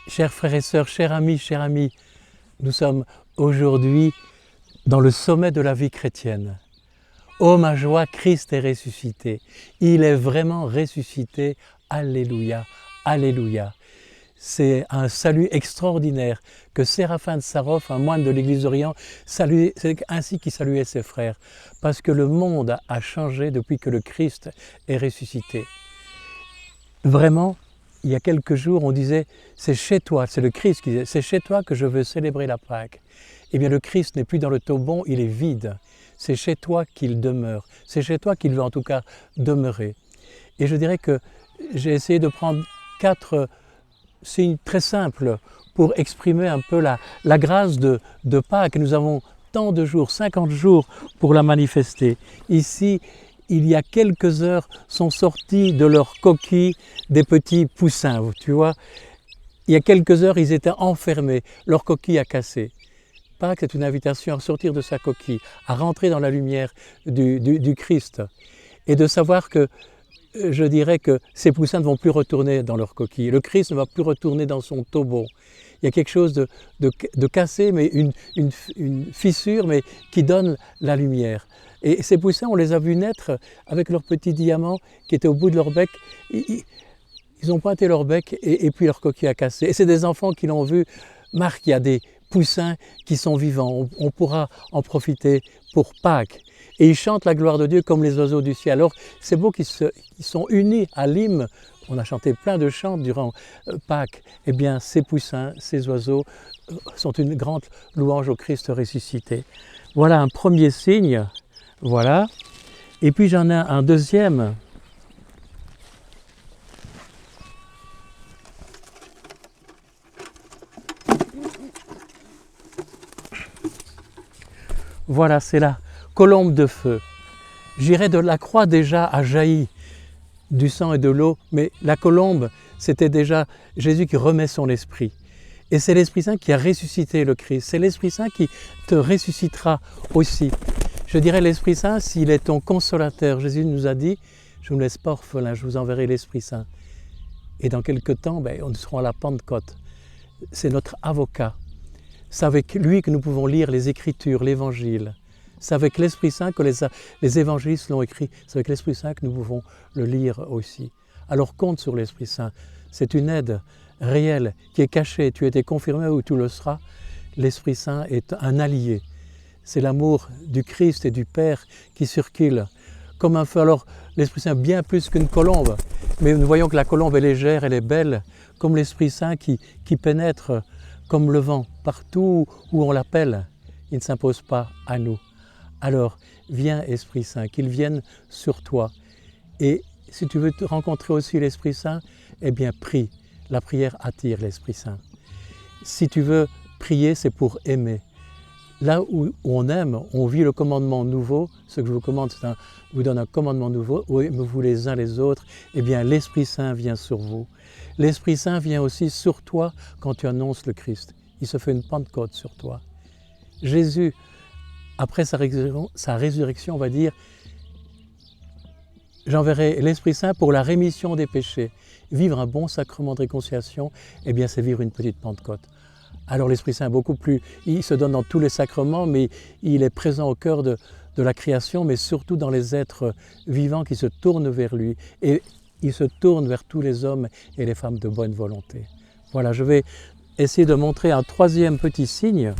Chers frères et sœurs, chers amis, nous sommes aujourd'hui dans le sommet de la vie chrétienne. Oh ma joie, Christ est ressuscité. Il est vraiment ressuscité. Alléluia, alléluia. C'est un salut extraordinaire que Séraphin de Sarov, un moine de l'Église d'Orient, c'est ainsi qu'il saluait ses frères. Parce que le monde a changé depuis que le Christ est ressuscité. Vraiment, il y a quelques jours, on disait, c'est chez toi, c'est le Christ qui disait, c'est chez toi que je veux célébrer la Pâque. Eh bien, le Christ n'est plus dans le tombeau, il est vide. C'est chez toi qu'il demeure. C'est chez toi qu'il veut en tout cas demeurer. Et je dirais que j'ai essayé de prendre 4 signes très simples pour exprimer un peu la grâce de Pâques. Nous avons tant de jours, 50 jours pour la manifester. Ici, il y a quelques heures, sont sortis de leur coquille des petits poussins, tu vois. Il y a quelques heures, ils étaient enfermés, leur coquille a cassé. Pâques, c'est une invitation à sortir de sa coquille, à rentrer dans la lumière du Christ. Et de savoir que, je dirais que ces poussins ne vont plus retourner dans leur coquille. Le Christ ne va plus retourner dans son tombeau. Il y a quelque chose de cassé, mais une fissure, mais qui donne la lumière. Et ces poussins, on les a vus naître avec leurs petits diamants qui étaient au bout de leur bec. Ils ont pointé leur bec et puis leur coquille a cassé. Et c'est des enfants qui l'ont vu. Marc, il y a des poussins qui sont vivants. On pourra en profiter pour Pâques. Et ils chantent la gloire de Dieu comme les oiseaux du ciel. Alors, c'est beau qu'ils sont unis à l'hymne. On a chanté plein de chants durant Pâques. Eh bien, ces poussins, ces oiseaux sont une grande louange au Christ ressuscité. Voilà un premier signe. Voilà. Et puis j'en ai un deuxième. Voilà, c'est la colombe de feu. J'irais de la croix déjà a jailli du sang et de l'eau, mais la colombe, c'était déjà Jésus qui remet son esprit. Et c'est l'Esprit Saint qui a ressuscité le Christ. C'est l'Esprit Saint qui te ressuscitera aussi. Je dirais l'Esprit Saint, s'il est ton consolateur. Jésus nous a dit, je ne vous laisse pas orphelin, je vous enverrai l'Esprit Saint. Et dans quelque temps, nous serons à la Pentecôte. C'est notre avocat. C'est avec lui que nous pouvons lire les Écritures, l'Évangile. C'est avec l'Esprit Saint que les évangélistes l'ont écrit. C'est avec l'Esprit Saint que nous pouvons le lire aussi. Alors compte sur l'Esprit Saint. C'est une aide réelle qui est cachée. Tu étais confirmé ou tu le seras. L'Esprit Saint est un allié. C'est l'amour du Christ et du Père qui circule comme un feu. Alors l'Esprit Saint bien plus qu'une colombe. Mais nous voyons que la colombe est légère, elle est belle, comme l'Esprit Saint qui pénètre comme le vent partout où on l'appelle. Il ne s'impose pas à nous. Alors, viens Esprit Saint, qu'il vienne sur toi. Et si tu veux rencontrer aussi l'Esprit Saint, eh bien prie. La prière attire l'Esprit Saint. Si tu veux prier, c'est pour aimer. Là où on aime, on vit le commandement nouveau. Ce que je vous commande, je vous donne un commandement nouveau. Aimez-vous les uns les autres. Eh bien, l'Esprit Saint vient sur vous. L'Esprit Saint vient aussi sur toi quand tu annonces le Christ. Il se fait une Pentecôte sur toi. Jésus, après sa résurrection, on va dire, j'enverrai l'Esprit Saint pour la rémission des péchés. Vivre un bon sacrement de réconciliation, eh bien, c'est vivre une petite Pentecôte. Alors l'Esprit Saint beaucoup plus, il se donne dans tous les sacrements, mais il est présent au cœur de la création, mais surtout dans les êtres vivants qui se tournent vers lui. Et il se tourne vers tous les hommes et les femmes de bonne volonté. Voilà, je vais essayer de montrer un troisième petit signe.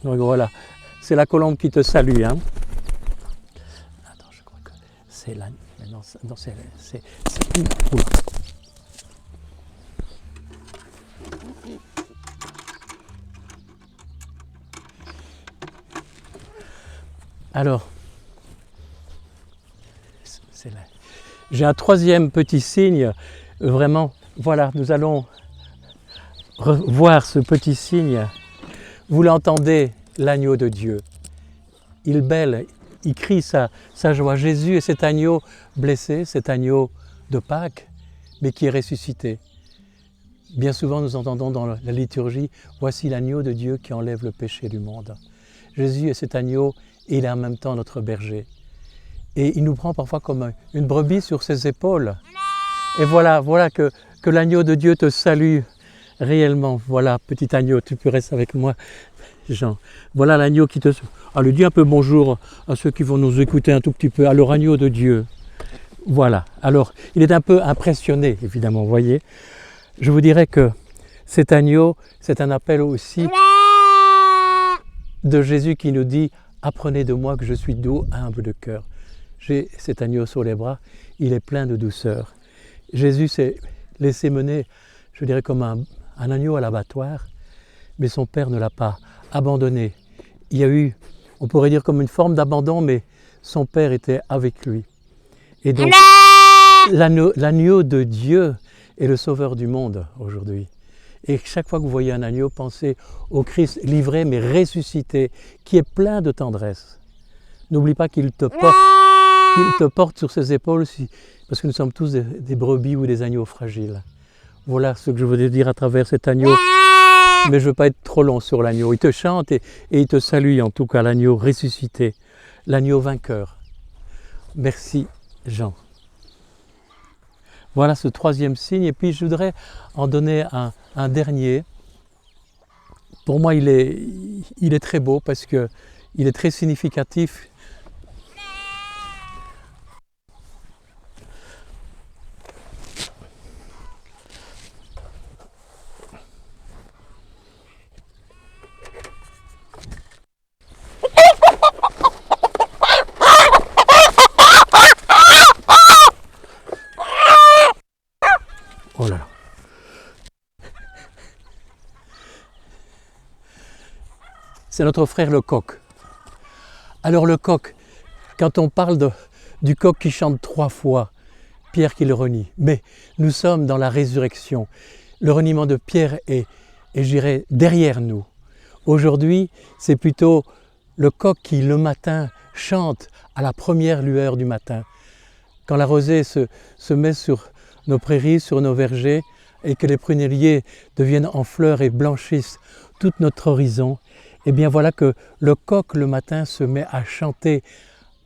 Donc voilà, c'est la colombe qui te salue. Hein. Attends, je crois que c'est là. Non, c'est oula. Alors, c'est là. J'ai un troisième petit signe, vraiment, voilà, nous allons voir ce petit signe. Vous l'entendez, l'agneau de Dieu. Il bêle, il crie sa joie. Jésus est cet agneau blessé, cet agneau de Pâques, mais qui est ressuscité. Bien souvent, nous entendons dans la liturgie, voici l'agneau de Dieu qui enlève le péché du monde. Jésus est cet agneau et il est en même temps notre berger. Et il nous prend parfois comme une brebis sur ses épaules. Et voilà que l'agneau de Dieu te salue. réellement, voilà, petit agneau, tu peux rester avec moi, Jean. Voilà l'agneau qui te... Allez, dis un peu bonjour à ceux qui vont nous écouter un tout petit peu. Alors, agneau de Dieu. Voilà. Alors, il est un peu impressionné, évidemment, vous voyez. Je vous dirais que cet agneau, c'est un appel aussi de Jésus qui nous dit « Apprenez de moi que je suis doux, humble de cœur ». J'ai cet agneau sur les bras, il est plein de douceur. Jésus s'est laissé mener, je dirais, comme un agneau à l'abattoir, mais son Père ne l'a pas abandonné. Il y a eu, on pourrait dire comme une forme d'abandon, mais son Père était avec lui. Et donc, l'agneau de Dieu est le sauveur du monde aujourd'hui. Et chaque fois que vous voyez un agneau, pensez au Christ livré mais ressuscité, qui est plein de tendresse. N'oublie pas qu'il te porte sur ses épaules, parce que nous sommes tous des brebis ou des agneaux fragiles. Voilà ce que je voulais dire à travers cet agneau. Mais je ne veux pas être trop long sur l'agneau. Il te chante et il te salue, en tout cas, l'agneau ressuscité, l'agneau vainqueur. Merci, Jean. Voilà ce troisième signe. Et puis, je voudrais en donner un dernier. Pour moi, il est très beau parce qu'il est très significatif. Oh là là. C'est notre frère le coq. Alors le coq, quand on parle du coq qui chante 3 fois, Pierre qui le renie, mais nous sommes dans la résurrection. Le reniement de Pierre est je dirais, derrière nous. Aujourd'hui, c'est plutôt le coq qui, le matin, chante à la première lueur du matin. Quand la rosée se met sur nos prairies, sur nos vergers, et que les prunelliers deviennent en fleurs et blanchissent tout notre horizon, eh bien voilà que le coq le matin se met à chanter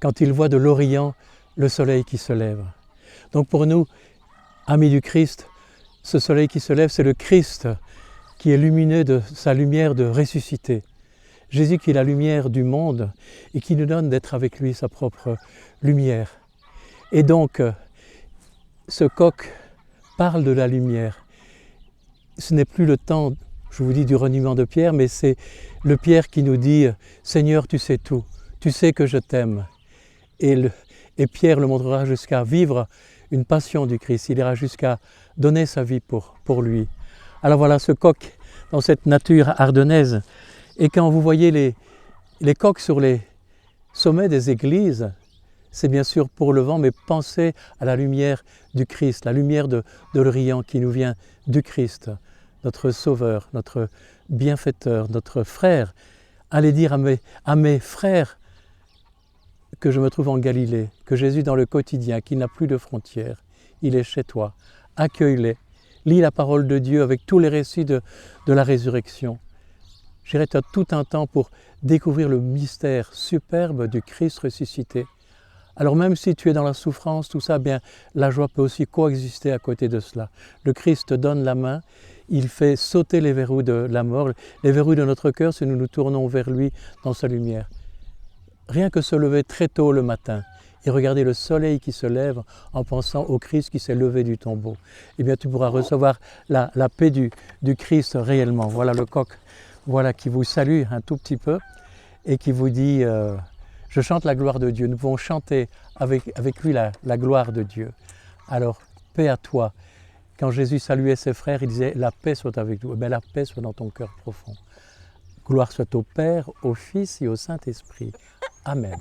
quand il voit de l'Orient le soleil qui se lève. Donc pour nous, amis du Christ, ce soleil qui se lève, c'est le Christ qui est lumineux de sa lumière de ressuscité. Jésus qui est la lumière du monde et qui nous donne d'être avec lui sa propre lumière. Et donc, ce coq parle de la lumière. Ce n'est plus le temps, je vous dis, du reniement de Pierre, mais c'est le Pierre qui nous dit « Seigneur, tu sais tout, tu sais que je t'aime ». Et Pierre le montrera jusqu'à vivre une passion du Christ, il ira jusqu'à donner sa vie pour lui. Alors voilà ce coq dans cette nature ardennaise. Et quand vous voyez les coqs sur les sommets des églises, c'est bien sûr pour le vent, mais pensez à la lumière du Christ, la lumière de l'Orient qui nous vient du Christ, notre Sauveur, notre bienfaiteur, notre frère. Allez dire à mes frères que je me trouve en Galilée, que Jésus dans le quotidien, qu'il n'a plus de frontières, il est chez toi, accueille-les, lis la parole de Dieu avec tous les récits de la résurrection. J'irai tout un temps pour découvrir le mystère superbe du Christ ressuscité. Alors même si tu es dans la souffrance, tout ça, bien la joie peut aussi coexister à côté de cela. Le Christ te donne la main, il fait sauter les verrous de la mort, les verrous de notre cœur si nous nous tournons vers lui dans sa lumière. Rien que se lever très tôt le matin et regarder le soleil qui se lève en pensant au Christ qui s'est levé du tombeau, eh bien tu pourras recevoir la paix du Christ réellement. Voilà le coq, voilà qui vous salue un tout petit peu et qui vous dit je chante la gloire de Dieu. Nous pouvons chanter avec lui la gloire de Dieu. Alors, paix à toi. Quand Jésus saluait ses frères, il disait la paix soit avec vous. Mais la paix soit dans ton cœur profond. Gloire soit au Père, au Fils et au Saint-Esprit. Amen.